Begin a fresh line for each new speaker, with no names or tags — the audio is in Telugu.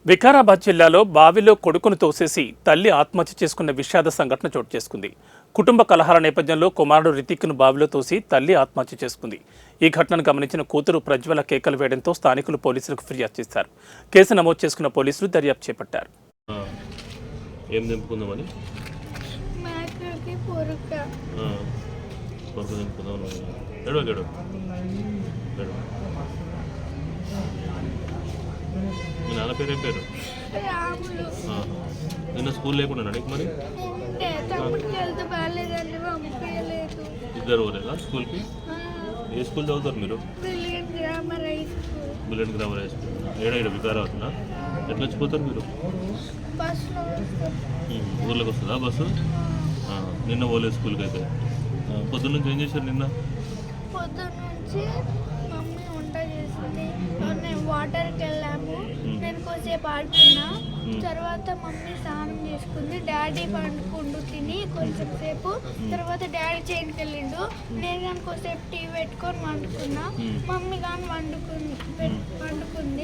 వికారాబాద్ జిల్లాలో బావిలో కొడుకును తోసేసి తల్లి ఆత్మహత్య చేసుకున్న విషాద సంఘటన చోటు చేసుకుంది. కుటుంబ కలహాల నేపథ్యంలో కుమారుడు రితిక్ను బావిలో తోసి తల్లి ఆత్మహత్య చేసుకుంది. ఈ ఘటనను గమనించిన కూతురు ప్రజ్వల కేకలు వేయడంతో స్థానికులు పోలీసులకు ఫిర్యాదు చేశారు. కేసు నమోదు చేసుకున్న పోలీసులు దర్యాప్తు చేపట్టారు.
మీ నాన్న పేరు ఏం పేరు? నిన్న స్కూల్ లేకుండా నీకు మరి ఇద్దరు పోలేదా స్కూల్కి? ఏ స్కూల్ చదువుతారు మీరు? Bullet grammar high school. ఏడా వికారాబాద్నా? ఎట్లా వచ్చిపోతారు మీరు? ఊర్లోకి వస్తుందా బస్సు? నిన్న పోలేదు స్కూల్కి అయితే. పొద్దున్న నుంచి ఏం చేశారు నిన్న?
పొద్దున్నుంచి మమ్మీ వంట చేసింది, నేను వాటర్కి వెళ్ళాము, నేను కొంచెంసేపు ఆడుకున్నా. తర్వాత మమ్మీ స్నానం చేసుకుంది, డాడీ పండుకుండు తిని కొంచెం సేపు. తర్వాత డాడీ చేనుకి వెళ్ళిండు, నేను కానీ కొంచెంసేపు టీవీ పెట్టుకొని వండుకున్నా. మమ్మీ కానీ వండుకుంది.